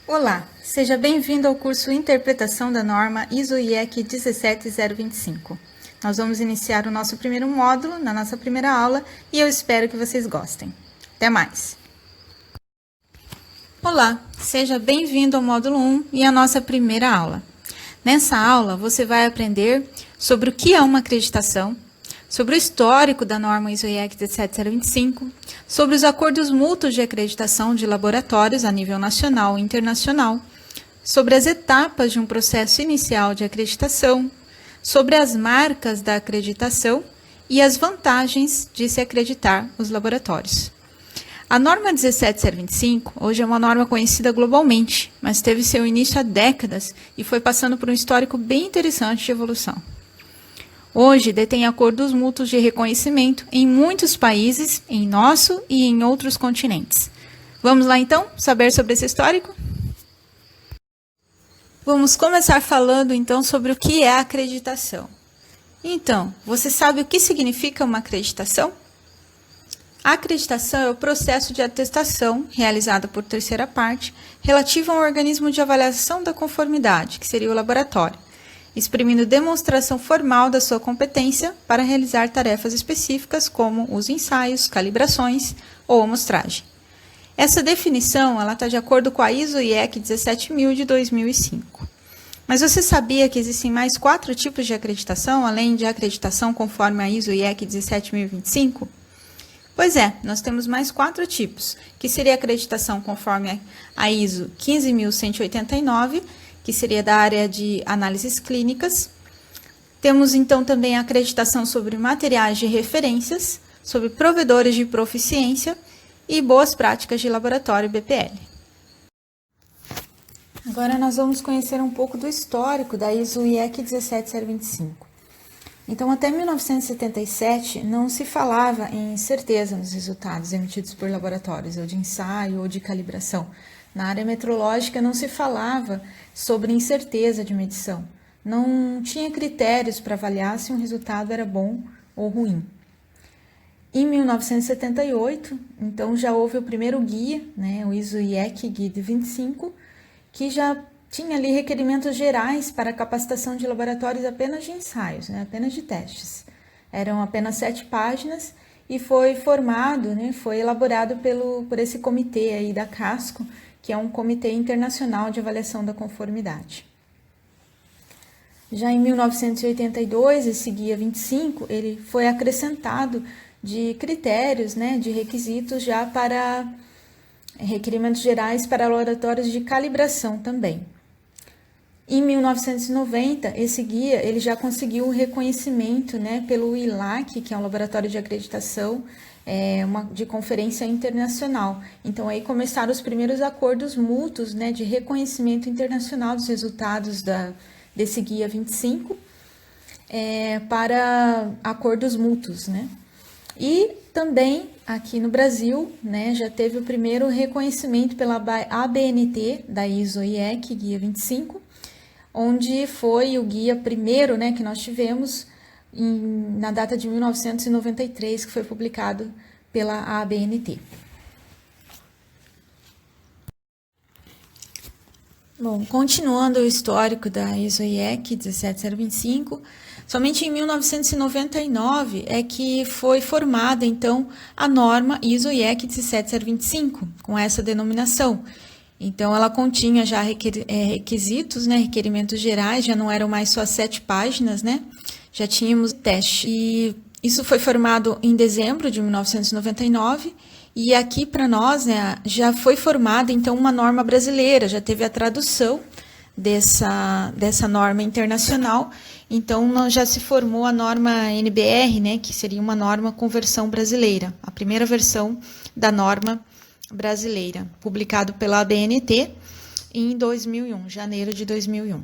Olá, seja bem-vindo ao curso Interpretação da Norma ISO/IEC 17025. Nós vamos iniciar o nosso primeiro módulo na nossa primeira aula e eu espero que vocês gostem. Até mais! Olá, seja bem-vindo ao módulo 1 e à nossa primeira aula. Nessa aula, você vai aprender sobre o que é uma acreditação, sobre o histórico da norma ISO/IEC 17025, sobre os acordos mútuos de acreditação de laboratórios a nível nacional e internacional, sobre as etapas de um processo inicial de acreditação, sobre as marcas da acreditação e as vantagens de se acreditar os laboratórios. A norma 17025 hoje é uma norma conhecida globalmente, mas teve seu início há décadas e foi passando por um histórico bem interessante de evolução. Hoje detém acordos mútuos de reconhecimento em muitos países, em nosso e em outros continentes. Vamos lá então saber sobre esse histórico? Vamos começar falando então sobre o que é a acreditação. Então, você sabe o que significa uma acreditação? A acreditação é o processo de atestação realizado por terceira parte relativo a um organismo de avaliação da conformidade, que seria o laboratório, exprimindo demonstração formal da sua competência para realizar tarefas específicas como os ensaios, calibrações ou amostragem. Essa definição está de acordo com a ISO/IEC 17000 de 2005. Mas você sabia que existem mais 4 tipos de acreditação, além de acreditação conforme a ISO/IEC 17025? Pois é, nós temos mais 4 tipos, que seria a acreditação conforme a ISO 15189, que seria da área de análises clínicas. Temos então também a acreditação sobre materiais de referências, sobre provedores de proficiência e boas práticas de laboratório BPL. Agora nós vamos conhecer um pouco do histórico da ISO/IEC 17025. Então, até 1977, não se falava em certeza nos resultados emitidos por laboratórios, ou de ensaio, ou de calibração. Na área metrológica, não se falava sobre incerteza de medição. Não tinha critérios para avaliar se um resultado era bom ou ruim. Em 1978, então, já houve o primeiro guia, o ISO/IEC Guide 25, que já tinha ali requerimentos gerais para a capacitação de laboratórios apenas de ensaios, apenas de testes. Eram apenas 7 páginas e foi formado, foi elaborado por esse comitê aí da Casco, que é um comitê internacional de avaliação da conformidade. Já em 1982, esse guia 25, ele foi acrescentado de critérios, de requisitos já para requerimentos gerais para laboratórios de calibração também. Em 1990, esse guia ele já conseguiu o reconhecimento pelo ILAC, que é um laboratório de acreditação de conferência internacional. Então, aí começaram os primeiros acordos mútuos de reconhecimento internacional dos resultados desse guia 25 para acordos mútuos. E também aqui no Brasil, já teve o primeiro reconhecimento pela ABNT da ISO/IEC Guia 25, onde foi o guia primeiro que nós tivemos na data de 1993, que foi publicado pela ABNT. Bom, continuando o histórico da ISO/IEC 17025, somente em 1999 é que foi formada, então, a norma ISO/IEC 17025, com essa denominação. Então, ela continha já requisitos, requerimentos gerais, já não eram mais só 7 páginas, já tínhamos teste. E isso foi formado em dezembro de 1999, e aqui para nós, já foi formada, então, uma norma brasileira, já teve a tradução dessa norma internacional, então já se formou a norma NBR, que seria uma norma com versão brasileira, a primeira versão da norma brasileira, publicado pela ABNT em 2001, janeiro de 2001.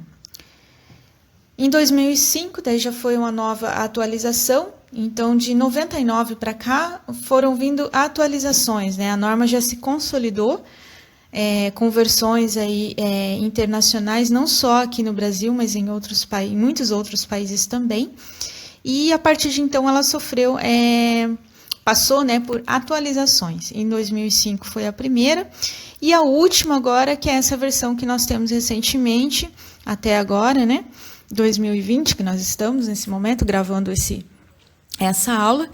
Em 2005, daí já foi uma nova atualização, então de 99 para cá foram vindo atualizações, a norma já se consolidou com versões aí, internacionais, não só aqui no Brasil, mas em muitos outros países também, e a partir de então ela sofreu passou, né, por atualizações. Em 2005 foi a primeira, e a última agora, que é essa versão que nós temos recentemente, até agora, né, 2020, que nós estamos nesse momento gravando essa aula.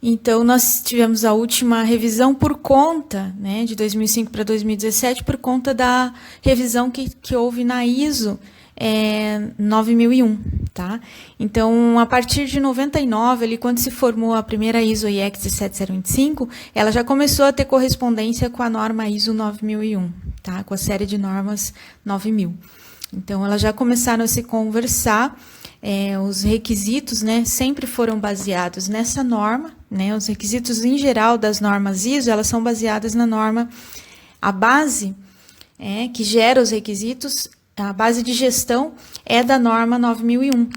Então, nós tivemos a última revisão por conta, né, de 2005 para 2017, por conta da revisão que houve na ISO 9001, tá? Então, a partir de 99, ali, quando se formou a primeira ISO IEC 17025, ela já começou a ter correspondência com a norma ISO 9001, tá? Com a série de normas 9000. Então, elas já começaram a se conversar. Os requisitos, né, sempre foram baseados nessa norma, né, os requisitos em geral das normas ISO, elas são baseadas na norma, a base que gera os requisitos, a base de gestão é da norma 9001.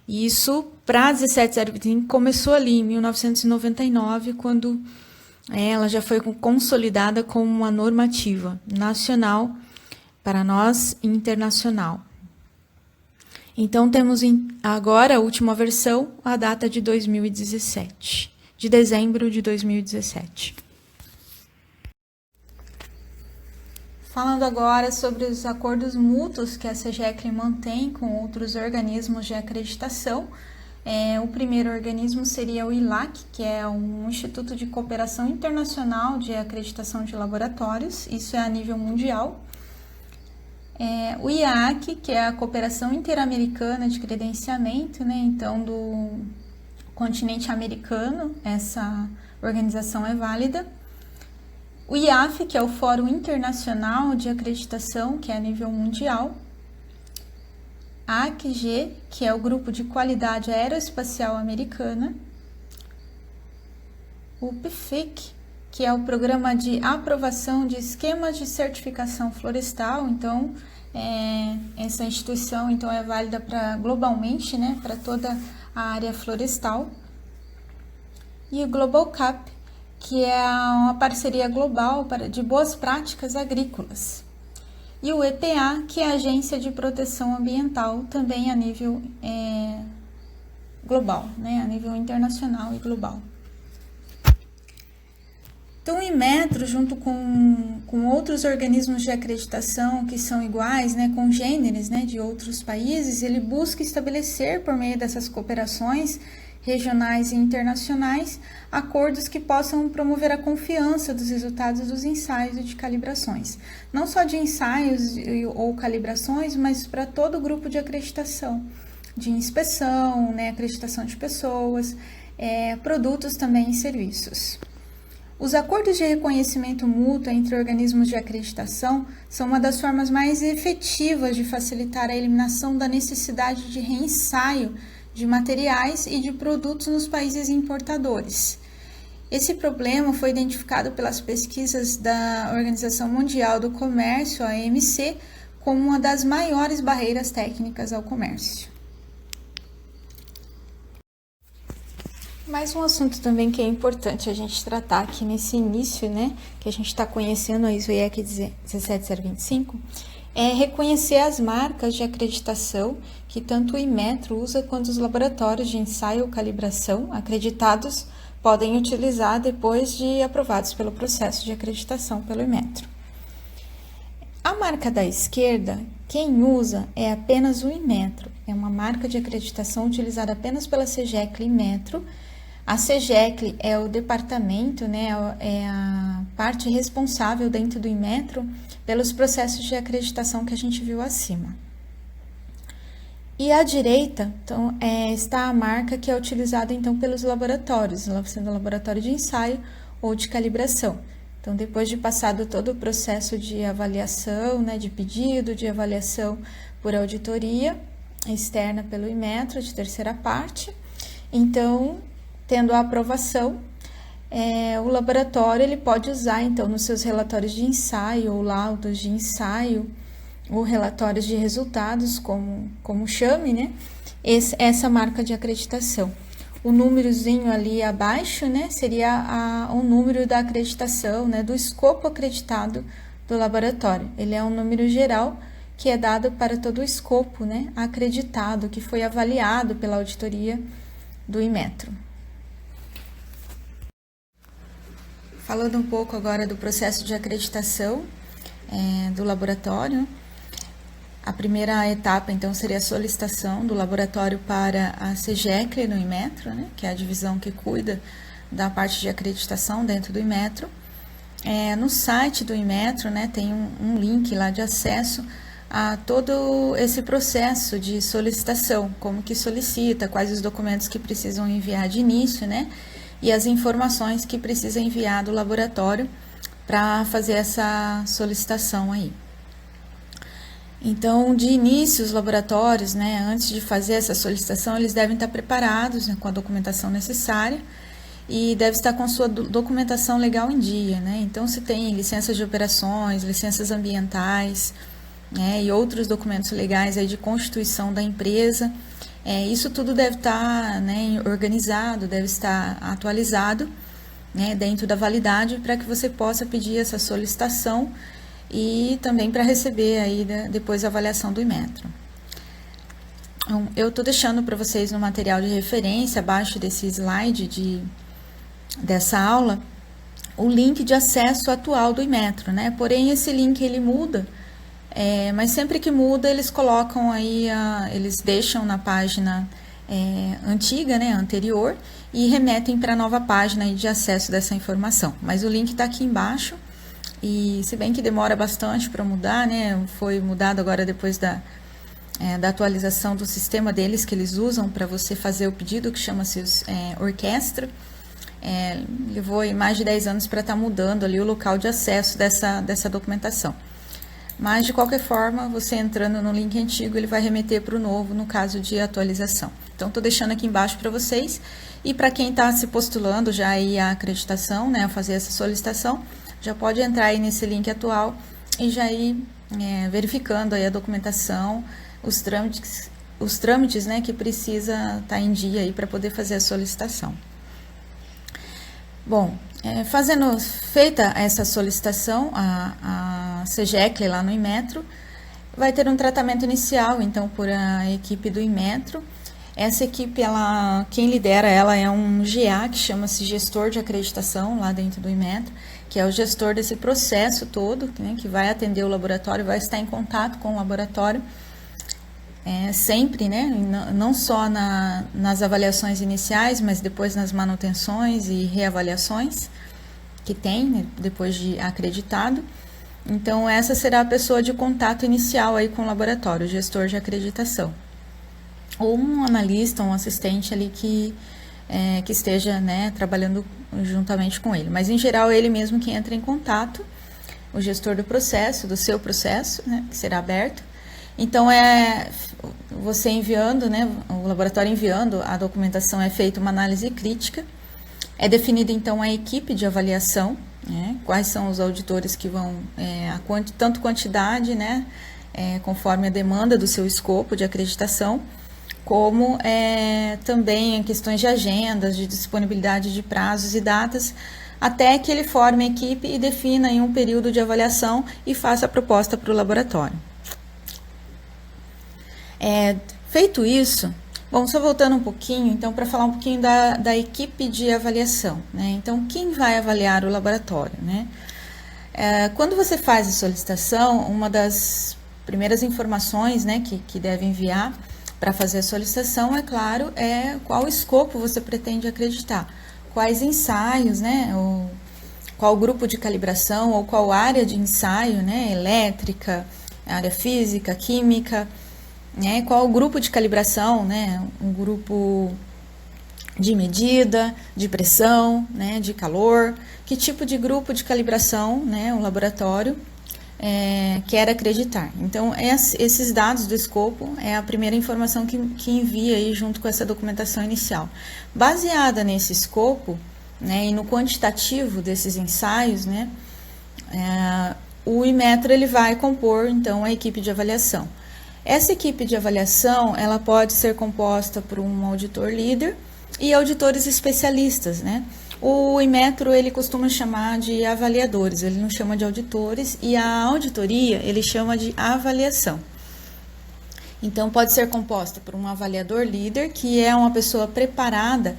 E isso, para a 17025, começou ali em 1999, quando ela já foi consolidada como uma normativa nacional para nós e internacional. Então, temos agora a última versão, a data de 2017, de dezembro de 2017. Falando agora sobre os acordos mútuos que a CGECL mantém com outros organismos de acreditação, o primeiro organismo seria o ILAC, que é um Instituto de Cooperação Internacional de Acreditação de Laboratórios, isso é a nível mundial. O IAC, que é a Cooperação Interamericana de Credenciamento, né? Então, do continente americano, essa organização é válida. O IAF, que é o Fórum Internacional de Acreditação, que é a nível mundial. A ACG, que é o Grupo de Qualidade Aeroespacial Americana. O PFIC, que é o Programa de Aprovação de Esquemas de Certificação Florestal. Então, essa instituição então, é válida globalmente, né, para toda a área florestal. E o Global CAP, que é uma parceria global de boas práticas agrícolas. E o EPA, que é a Agência de Proteção Ambiental, também a nível global, né, a nível internacional e global. Então, o Inmetro, junto com outros organismos de acreditação que são iguais, né, congêneres, né, de outros países, ele busca estabelecer, por meio dessas cooperações regionais e internacionais, acordos que possam promover a confiança dos resultados dos ensaios e de calibrações. Não só de ensaios ou calibrações, mas para todo o grupo de acreditação, de inspeção, né, acreditação de pessoas, produtos também e serviços. Os acordos de reconhecimento mútuo entre organismos de acreditação são uma das formas mais efetivas de facilitar a eliminação da necessidade de reensaio de materiais e de produtos nos países importadores. Esse problema foi identificado pelas pesquisas da Organização Mundial do Comércio, a OMC, como uma das maiores barreiras técnicas ao comércio. Mais um assunto também que é importante a gente tratar aqui nesse início, né, que a gente está conhecendo a ISO IEC 17025, é reconhecer as marcas de acreditação que tanto o Inmetro usa quanto os laboratórios de ensaio ou calibração acreditados podem utilizar depois de aprovados pelo processo de acreditação pelo Inmetro. A marca da esquerda, quem usa é apenas o Inmetro, é uma marca de acreditação utilizada apenas pela CGECL e Inmetro. A CGECL é o departamento, né, é a parte responsável dentro do Inmetro pelos processos de acreditação que a gente viu acima. E à direita, então, está a marca que é utilizada então pelos laboratórios, sendo laboratório de ensaio ou de calibração. Então, depois de passado todo o processo de avaliação, né, de pedido, de avaliação por auditoria externa pelo Inmetro, de terceira parte, então, tendo a aprovação, o laboratório ele pode usar, então, nos seus relatórios de ensaio ou laudos de ensaio, ou relatórios de resultados, como chame, né, essa marca de acreditação. O númerozinho ali abaixo, né, seria o número da acreditação, né, do escopo acreditado do laboratório. Ele é um número geral que é dado para todo o escopo, né, acreditado, que foi avaliado pela auditoria do Inmetro. Falando um pouco agora do processo de acreditação do laboratório. A primeira etapa, então, seria a solicitação do laboratório para a CGECLE no Inmetro, né, que é a divisão que cuida da parte de acreditação dentro do Inmetro. No site do Inmetro, né, tem um link lá de acesso a todo esse processo de solicitação, como que solicita, quais os documentos que precisam enviar de início, né, e as informações que precisa enviar do laboratório para fazer essa solicitação aí. Então, de início, os laboratórios, né, antes de fazer essa solicitação, eles devem estar preparados, né, com a documentação necessária e deve estar com sua documentação legal em dia, né? Então, se tem licenças de operações, licenças ambientais, né, e outros documentos legais aí de constituição da empresa, isso tudo deve estar, né, organizado, deve estar atualizado, né, dentro da validade para que você possa pedir essa solicitação e também para receber aí depois a avaliação do Inmetro. Então, eu estou deixando para vocês no material de referência, abaixo desse slide dessa aula, o link de acesso atual do Inmetro, né? Porém, esse link ele muda, mas sempre que muda, eles colocam aí, eles deixam na página antiga, né, anterior, e remetem para a nova página aí de acesso dessa informação. Mas o link está aqui embaixo. E se bem que demora bastante para mudar, né, foi mudado agora depois da atualização do sistema deles que eles usam para você fazer o pedido, que chama-se Orquestra. Levou mais de 10 anos para estar mudando ali o local de acesso dessa documentação. Mas, de qualquer forma, você entrando no link antigo, ele vai remeter para o novo, no caso de atualização. Então, estou deixando aqui embaixo para vocês. E para quem está se postulando já aí a acreditação, né, a fazer essa solicitação, já pode entrar aí nesse link atual e já ir verificando aí a documentação, os trâmites, né, que precisa estar em dia aí para poder fazer a solicitação. Bom, feita essa solicitação, a CGECLE lá no Inmetro vai ter um tratamento inicial, então, por a equipe do Inmetro. Essa equipe, quem lidera ela é um GA, que chama-se Gestor de Acreditação, lá dentro do Inmetro, que é o gestor desse processo todo, né, que vai atender o laboratório, vai estar em contato com o laboratório, sempre, né, não só nas avaliações iniciais, mas depois nas manutenções e reavaliações que tem, né, depois de acreditado. Então, essa será a pessoa de contato inicial aí com o laboratório, o gestor de acreditação. Ou um analista, um assistente ali que esteja, né, trabalhando juntamente com ele. Mas, em geral, ele mesmo que entra em contato, o gestor do processo, do seu processo, né, que será aberto. Então, você enviando, né, o laboratório enviando a documentação, é feita uma análise crítica, é definida, então, a equipe de avaliação, né, quais são os auditores que vão, tanto quantidade, né, conforme a demanda do seu escopo de acreditação, como também em questões de agendas, de disponibilidade de prazos e datas, até que ele forme a equipe e defina em um período de avaliação e faça a proposta para o laboratório. Feito isso, bom, só voltando um pouquinho, então, para falar um pouquinho da equipe de avaliação, né? Então, quem vai avaliar o laboratório, né? Quando você faz a solicitação, uma das primeiras informações, né, que deve enviar para fazer a solicitação, é claro, qual escopo você pretende acreditar, quais ensaios, né, ou qual grupo de calibração ou qual área de ensaio, né, elétrica, área física, química, né, qual grupo de calibração, né, um grupo de medida, de pressão, né, de calor, que tipo de grupo de calibração, né, o laboratório quer acreditar. Então, esses dados do escopo é a primeira informação que envia aí junto com essa documentação inicial. Baseada nesse escopo, né, e no quantitativo desses ensaios, né, o Inmetro ele vai compor, então, a equipe de avaliação. Essa equipe de avaliação, ela pode ser composta por um auditor líder e auditores especialistas, né? O Inmetro, ele costuma chamar de avaliadores, ele não chama de auditores, e a auditoria, ele chama de avaliação. Então, pode ser composta por um avaliador líder, que é uma pessoa preparada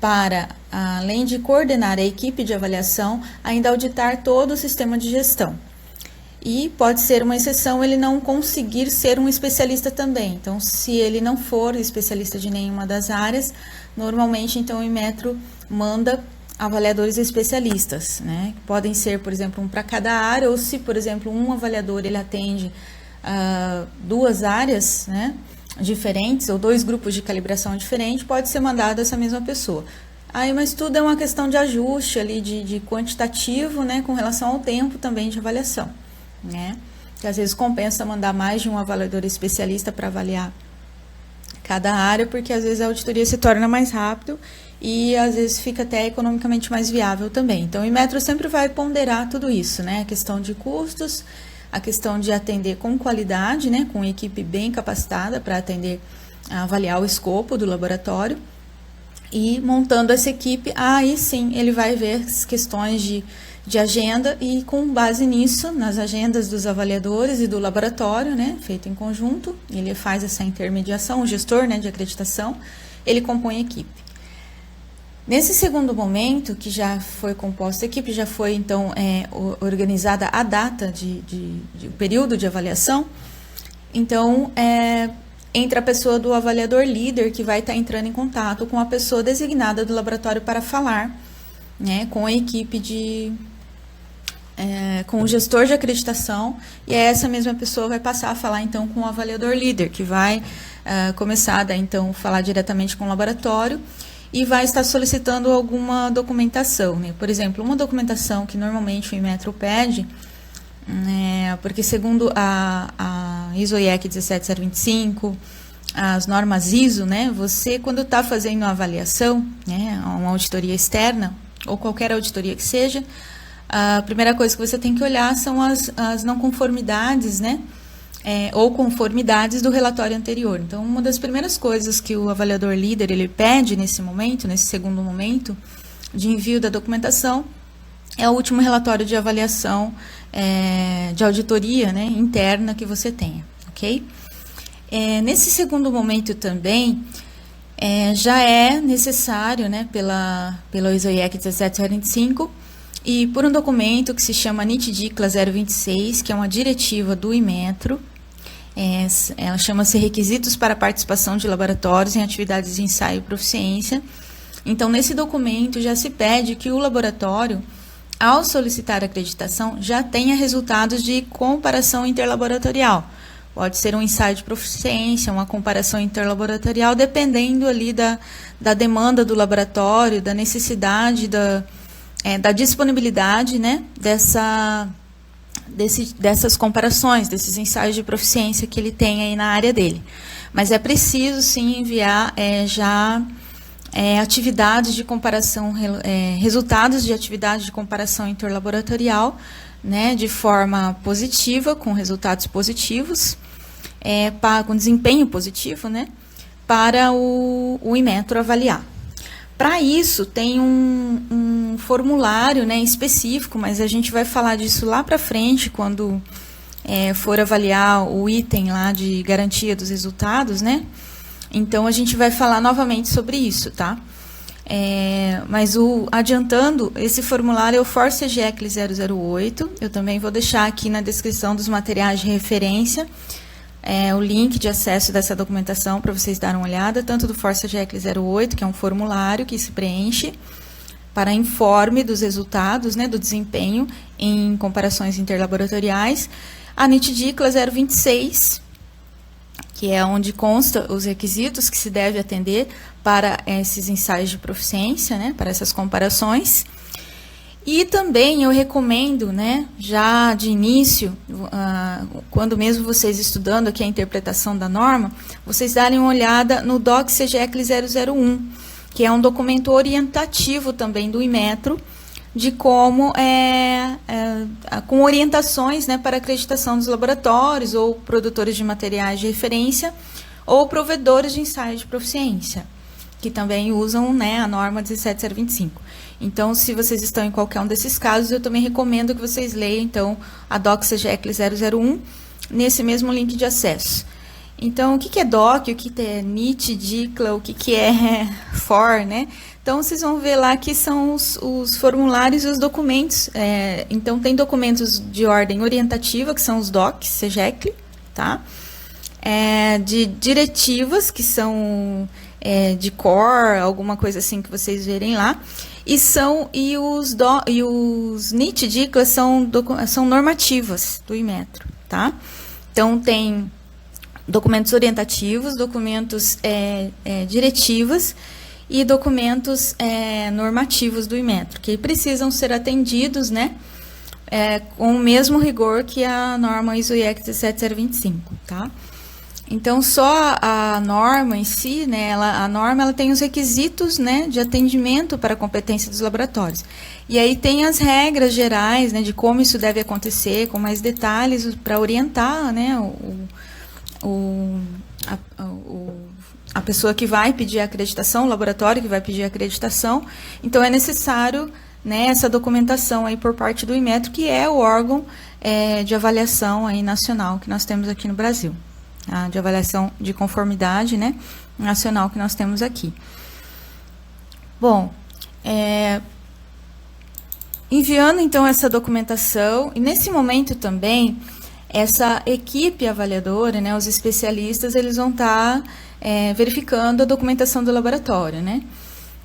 para, além de coordenar a equipe de avaliação, ainda auditar todo o sistema de gestão. E pode ser uma exceção ele não conseguir ser um especialista também. Então, se ele não for especialista de nenhuma das áreas, normalmente, então, o Inmetro manda avaliadores especialistas, né? Podem ser, por exemplo, um para cada área, ou se, por exemplo, um avaliador ele atende duas áreas, né, diferentes, ou dois grupos de calibração diferentes, pode ser mandado essa mesma pessoa. Aí, mas tudo é uma questão de ajuste ali, de quantitativo, né, com relação ao tempo também de avaliação, né? Que às vezes compensa mandar mais de um avaliador especialista para avaliar cada área, porque às vezes a auditoria se torna mais rápido e às vezes fica até economicamente mais viável também. Então, o Inmetro sempre vai ponderar tudo isso, né? A questão de custos, a questão de atender com qualidade, né? Com equipe bem capacitada para atender, avaliar o escopo do laboratório. E montando essa equipe, aí sim ele vai ver as questões de agenda e com base nisso, nas agendas dos avaliadores e do laboratório, né, feito em conjunto, ele faz essa intermediação, o gestor, né, de acreditação, ele compõe a equipe. Nesse segundo momento, que já foi composta a equipe, já foi então organizada a data de período de avaliação, então entra a pessoa do avaliador líder, que vai estar entrando em contato com a pessoa designada do laboratório para falar, né, com a equipe com o gestor de acreditação, e essa mesma pessoa vai passar a falar então com o avaliador líder, que vai começar a então falar diretamente com o laboratório e vai estar solicitando alguma documentação, né? Por exemplo, uma documentação que normalmente o Inmetro pede, porque segundo a ISO/IEC 17025, as normas ISO, né, você quando está fazendo uma avaliação, né, uma auditoria externa, ou qualquer auditoria que seja, a primeira coisa que você tem que olhar são as não conformidades, né, ou conformidades do relatório anterior. Então, uma das primeiras coisas que o avaliador líder ele pede nesse momento, nesse segundo momento de envio da documentação, é o último relatório de avaliação de auditoria, né, interna que você tenha, ok? Nesse segundo momento também, já é necessário, né, pela ISO/IEC 17025, e por um documento que se chama NIT-DICLA 026, que é uma diretiva do Inmetro, ela chama-se Requisitos para a Participação de Laboratórios em Atividades de Ensaio e Proficiência. Então, nesse documento já se pede que o laboratório, ao solicitar acreditação, já tenha resultados de comparação interlaboratorial. Pode ser um ensaio de proficiência, uma comparação interlaboratorial, dependendo ali da demanda do laboratório, da necessidade, da disponibilidade, né, dessas comparações, desses ensaios de proficiência que ele tem aí na área dele. Mas é preciso, sim, enviar atividades de comparação, resultados de atividades de comparação interlaboratorial, né, de forma positiva, com resultados positivos, com desempenho positivo, né, para o Inmetro avaliar. Para isso, tem um formulário, né, específico, mas a gente vai falar disso lá para frente, quando for avaliar o item lá de garantia dos resultados, né? Então, a gente vai falar novamente sobre isso, tá? Mas adiantando, esse formulário é o FORCE-EGECL 008, eu também vou deixar aqui na descrição dos materiais de referência, o link de acesso dessa documentação para vocês darem uma olhada, tanto do FORCE-EGECL 08, que é um formulário que se preenche para informe dos resultados, né, do desempenho em comparações interlaboratoriais, a NIT-DICLA 026, que é onde consta os requisitos que se deve atender para esses ensaios de proficiência, né, para essas comparações. E também eu recomendo, né, já de início, quando mesmo vocês estudando aqui a interpretação da norma, vocês darem uma olhada no DOC-CGECL 001, que é um documento orientativo também do Inmetro, de como, com orientações, né, para acreditação dos laboratórios ou produtores de materiais de referência ou provedores de ensaio de proficiência, que também usam, né, a norma 17025. Então, se vocês estão em qualquer um desses casos, eu também recomendo que vocês leiam, então, a DOC-CGECL 001, nesse mesmo link de acesso. Então, o que é DOC, o que é NIT, DICLA, o que é FOR, né? Então, vocês vão ver lá que são os formulários e os documentos. Então, tem documentos de ordem orientativa, que são os DOCs, SEGECL, tá? De diretivas, que são de core, alguma coisa assim que vocês verem lá. E os NIT, DICLA são normativas do Inmetro, tá? Então, tem documentos orientativos, documentos diretivas e documentos normativos do Inmetro, que precisam ser atendidos, né, com o mesmo rigor que a norma ISO/IEC 17025, tá? Então, só a norma em si, né, a norma ela tem os requisitos, né, de atendimento para a competência dos laboratórios. E aí tem as regras gerais, né, de como isso deve acontecer, com mais detalhes para orientar, né, a pessoa que vai pedir a acreditação, o laboratório que vai pedir a acreditação. Então, é necessário, né, essa documentação aí por parte do Inmetro, que é o órgão de avaliação aí nacional que nós temos aqui no Brasil. Tá? De avaliação de conformidade, né, nacional que nós temos aqui. Bom, enviando então essa documentação, e nesse momento também, essa equipe avaliadora, né, os especialistas, eles vão estar verificando a documentação do laboratório, né?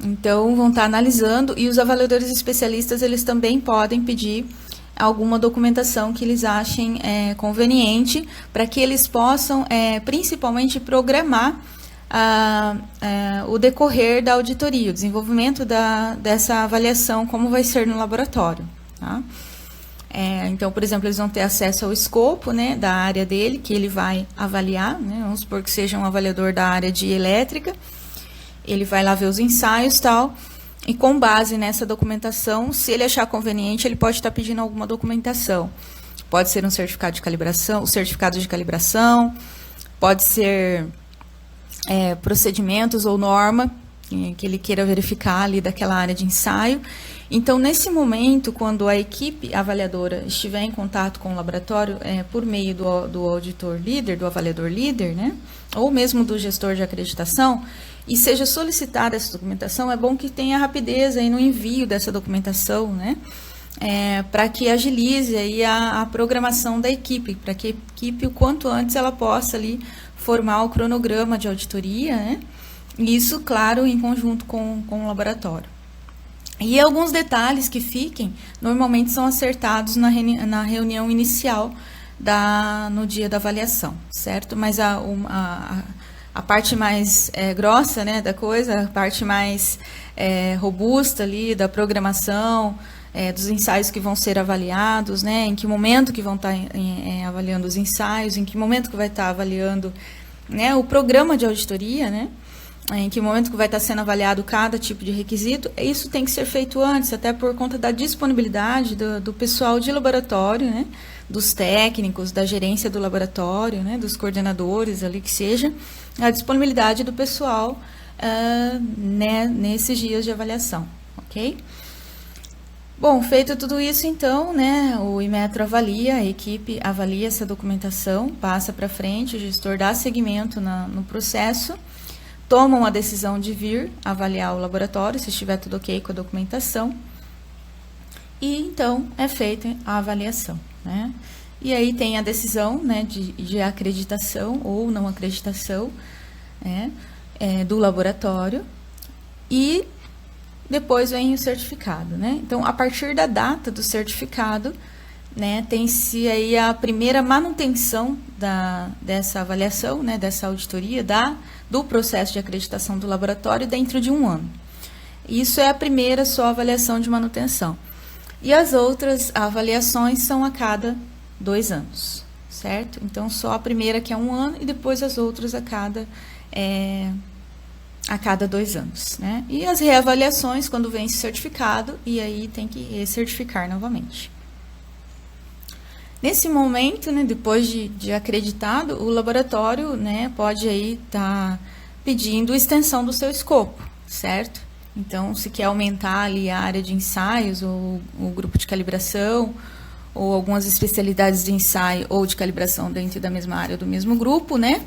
Então, vão estar analisando, e os avaliadores especialistas, eles também podem pedir alguma documentação que eles achem conveniente, para que eles possam, principalmente, programar o decorrer da auditoria, o desenvolvimento dessa avaliação, como vai ser no laboratório, tá? Então, por exemplo, eles vão ter acesso ao escopo, né, da área dele, que ele vai avaliar, né, vamos supor que seja um avaliador da área de elétrica, ele vai lá ver os ensaios e tal, e com base nessa documentação, se ele achar conveniente, ele pode estar pedindo alguma documentação. Pode ser um certificado de calibração, pode ser procedimentos ou norma, que ele queira verificar ali daquela área de ensaio. Então, nesse momento, quando a equipe avaliadora estiver em contato com o laboratório, por meio do auditor líder, do avaliador líder, né, ou mesmo do gestor de acreditação, e seja solicitada essa documentação, é bom que tenha rapidez aí no envio dessa documentação, né, para que agilize aí a programação da equipe, para que a equipe, o quanto antes, ela possa ali formar o cronograma de auditoria, né, e isso, claro, em conjunto com o laboratório. E alguns detalhes que fiquem, normalmente são acertados na reunião inicial no dia da avaliação, certo? Mas a parte mais grossa, né, da coisa, a parte mais robusta ali da programação, dos ensaios que vão ser avaliados, né, em que momento que vão estar avaliando os ensaios, em que momento que vai estar avaliando, né, o programa de auditoria, né, em que momento que vai estar sendo avaliado cada tipo de requisito, isso tem que ser feito antes, até por conta da disponibilidade do pessoal de laboratório, né, dos técnicos, da gerência do laboratório, né, dos coordenadores ali que seja, a disponibilidade do pessoal né, nesses dias de avaliação, ok? Bom, feito tudo isso, então, né, o Inmetro avalia, a equipe avalia essa documentação, passa para frente, o gestor dá seguimento no processo, tomam a decisão de vir avaliar o laboratório, se estiver tudo ok com a documentação, e então é feita a avaliação, né? E aí tem a decisão, né, de acreditação ou não acreditação, né, do laboratório, e depois vem o certificado, né? Então, a partir da data do certificado, né, tem-se aí a primeira manutenção dessa avaliação, né, dessa auditoria, do processo de acreditação do laboratório dentro de 1 ano. Isso é a primeira só avaliação de manutenção. E as outras avaliações são a cada 2 anos, certo? Então, só a primeira que é 1 ano e depois as outras a cada 2 anos, né? E as reavaliações quando vence o certificado, e aí tem que recertificar novamente. Nesse momento, né, depois de acreditado, o laboratório, né, pode aí estar pedindo extensão do seu escopo, certo? Então, se quer aumentar ali a área de ensaios, ou o grupo de calibração, ou algumas especialidades de ensaio ou de calibração dentro da mesma área do mesmo grupo, né?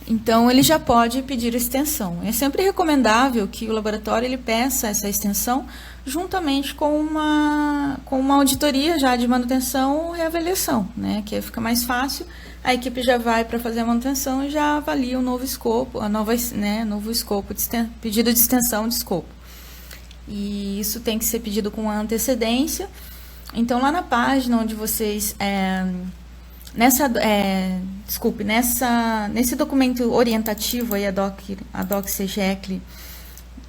Então, ele já pode pedir extensão. É sempre recomendável que o laboratório ele peça essa extensão juntamente com uma auditoria já de manutenção ou reavaliação, né? Que aí fica mais fácil, a equipe já vai para fazer a manutenção e já avalia o novo escopo, novo escopo, pedido de extensão de escopo. E isso tem que ser pedido com antecedência. Então, lá na página onde vocês... nesse documento orientativo aí, a DOC CGECL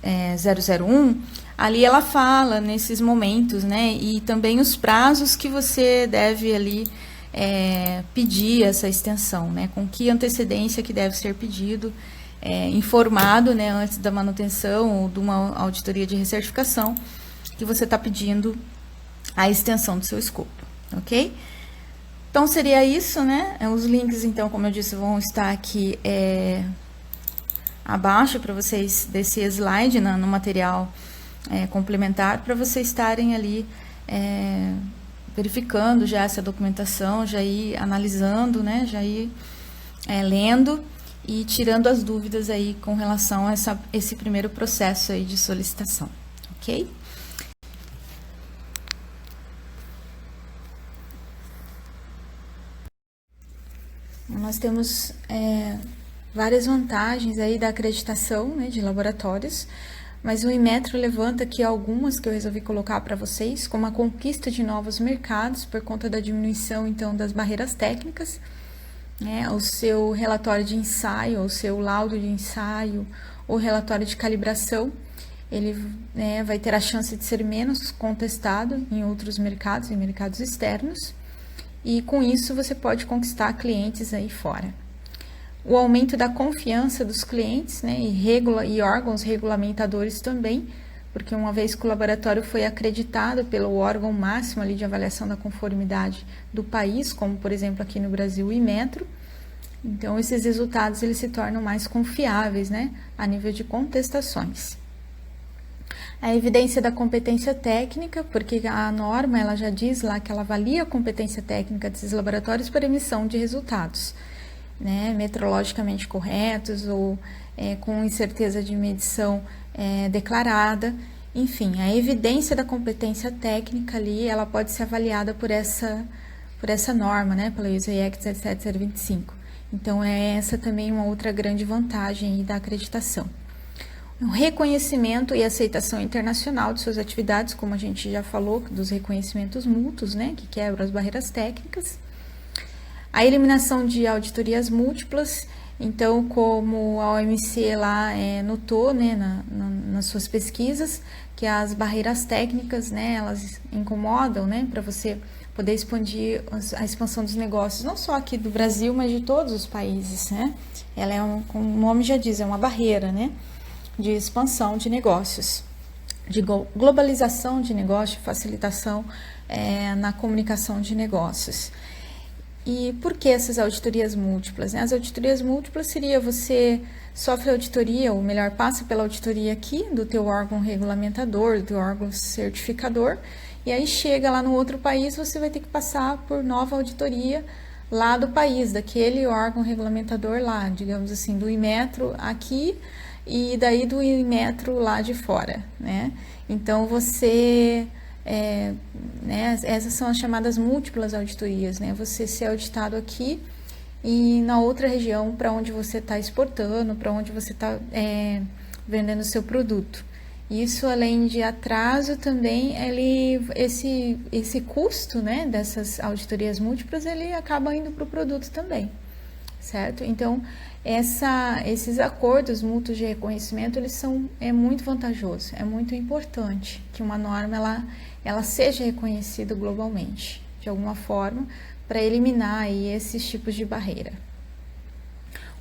001, ali ela fala nesses momentos, né, e também os prazos que você deve ali pedir essa extensão, né, com que antecedência que deve ser pedido, informado, né, antes da manutenção ou de uma auditoria de recertificação, que você está pedindo a extensão do seu escopo, ok? Então, seria isso, né? Os links, então, como eu disse, vão estar aqui abaixo para vocês, desse slide, no material complementar, para vocês estarem ali verificando já essa documentação, já ir analisando, né? Já ir lendo e tirando as dúvidas aí com relação a esse primeiro processo aí de solicitação, ok? Nós temos várias vantagens aí da acreditação, né, de laboratórios, mas o Inmetro levanta aqui algumas que eu resolvi colocar para vocês, como a conquista de novos mercados por conta da diminuição, então, das barreiras técnicas, né, o seu relatório de ensaio, o seu laudo de ensaio, ou relatório de calibração, ele vai ter a chance de ser menos contestado em outros mercados, em mercados externos, e com isso você pode conquistar clientes aí fora. O aumento da confiança dos clientes, né, e órgãos regulamentadores também, porque uma vez que o laboratório foi acreditado pelo órgão máximo ali de avaliação da conformidade do país, como por exemplo aqui no Brasil o Inmetro, então esses resultados eles se tornam mais confiáveis, né, a nível de contestações. A evidência da competência técnica, porque a norma ela já diz lá que ela avalia a competência técnica desses laboratórios para emissão de resultados, né, metrologicamente corretos ou com incerteza de medição declarada. Enfim, a evidência da competência técnica ali, ela pode ser avaliada por essa norma, né, pela ISO IEC 17025. Então, essa também uma outra grande vantagem aí da acreditação. O reconhecimento e aceitação internacional de suas atividades, como a gente já falou, dos reconhecimentos mútuos, né, que quebram as barreiras técnicas. A eliminação de auditorias múltiplas, então, como a OMC lá notou, né, nas suas pesquisas, que as barreiras técnicas, né, elas incomodam, né, para você poder expandir a expansão dos negócios, não só aqui do Brasil, mas de todos os países, né. Ela como o nome já diz, é uma barreira, né, de expansão de negócios, de globalização de negócio, facilitação na comunicação de negócios. E por que essas auditorias múltiplas, né? As auditorias múltiplas seria você sofre auditoria, ou melhor, passa pela auditoria aqui do teu órgão regulamentador, do teu órgão certificador, e aí chega lá no outro país, você vai ter que passar por nova auditoria lá do país, daquele órgão regulamentador lá, digamos assim, do Inmetro aqui, e daí do Inmetro lá de fora, né? Então, você, né, essas são as chamadas múltiplas auditorias, né? Você ser auditado aqui e na outra região para onde você está exportando, para onde você está vendendo o seu produto. Isso, além de atraso, também, esse custo, né, dessas auditorias múltiplas, ele acaba indo para o produto também, certo? Então, esses acordos mútuos de reconhecimento, é muito vantajoso, é muito importante que uma norma ela seja reconhecida globalmente, de alguma forma, para eliminar aí esses tipos de barreira.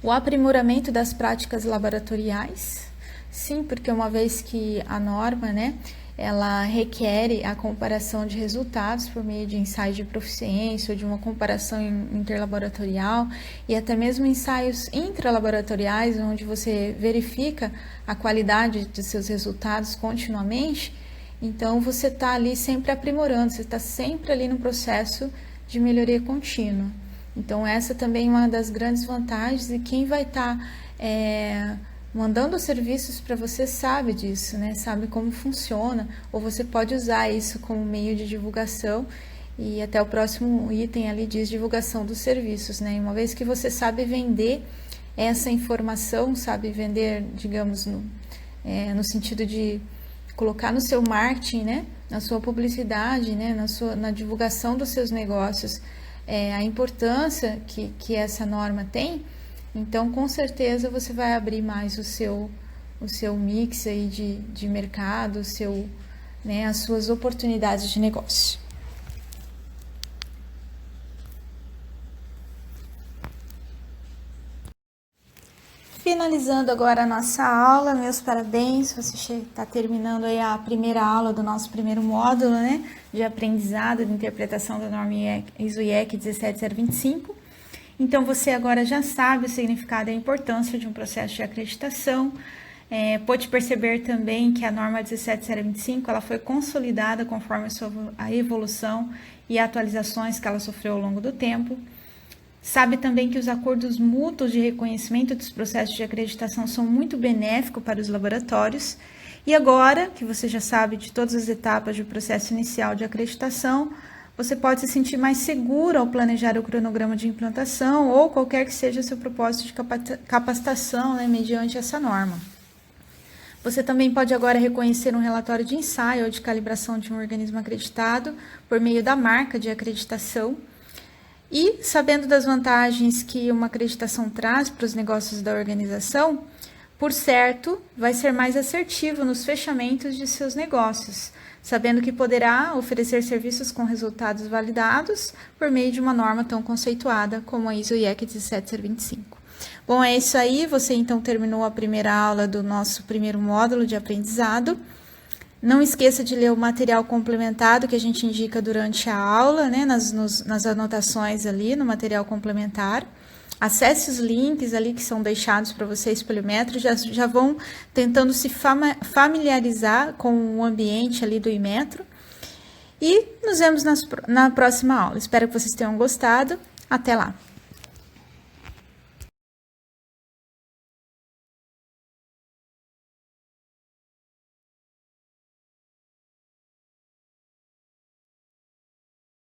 O aprimoramento das práticas laboratoriais, sim, porque uma vez que a norma, né, ela requer a comparação de resultados por meio de ensaios de proficiência ou de uma comparação interlaboratorial e até mesmo ensaios intralaboratoriais, onde você verifica a qualidade de seus resultados continuamente. Então, você está ali sempre aprimorando, você está sempre ali no processo de melhoria contínua. Então, essa também é uma das grandes vantagens, e quem vai estar mandando os serviços para você sabe disso, né? Sabe como funciona, ou você pode usar isso como meio de divulgação, e até o próximo item ali diz divulgação dos serviços, né? E uma vez que você sabe vender essa informação, sabe vender, digamos, no sentido de colocar no seu marketing, né? Na sua publicidade, né? Na divulgação dos seus negócios, a importância que essa norma tem, então com certeza você vai abrir mais o seu mix aí de mercado, as suas oportunidades de negócio. Finalizando agora a nossa aula, meus parabéns, você está terminando aí a primeira aula do nosso primeiro módulo, né, de aprendizado de interpretação da norma ISO/IEC 17025. Então, você agora já sabe o significado e a importância de um processo de acreditação. Pode perceber também que a norma 17025 ela foi consolidada conforme a evolução e atualizações que ela sofreu ao longo do tempo. Sabe também que os acordos mútuos de reconhecimento dos processos de acreditação são muito benéficos para os laboratórios. E agora que você já sabe de todas as etapas do processo inicial de acreditação, você pode se sentir mais seguro ao planejar o cronograma de implantação ou qualquer que seja o seu propósito de capacitação, né, mediante essa norma. Você também pode agora reconhecer um relatório de ensaio ou de calibração de um organismo acreditado por meio da marca de acreditação. E, sabendo das vantagens que uma acreditação traz para os negócios da organização, por certo, vai ser mais assertivo nos fechamentos de seus negócios, sabendo que poderá oferecer serviços com resultados validados por meio de uma norma tão conceituada como a ISO/IEC 17025. Bom, é isso aí. Você então terminou a primeira aula do nosso primeiro módulo de aprendizado. Não esqueça de ler o material complementado que a gente indica durante a aula, né, nas anotações ali no material complementar. Acesse os links ali que são deixados para vocês pelo Imetro, já vão tentando se familiarizar com o ambiente ali do Imetro. E nos vemos na próxima aula. Espero que vocês tenham gostado. Até lá!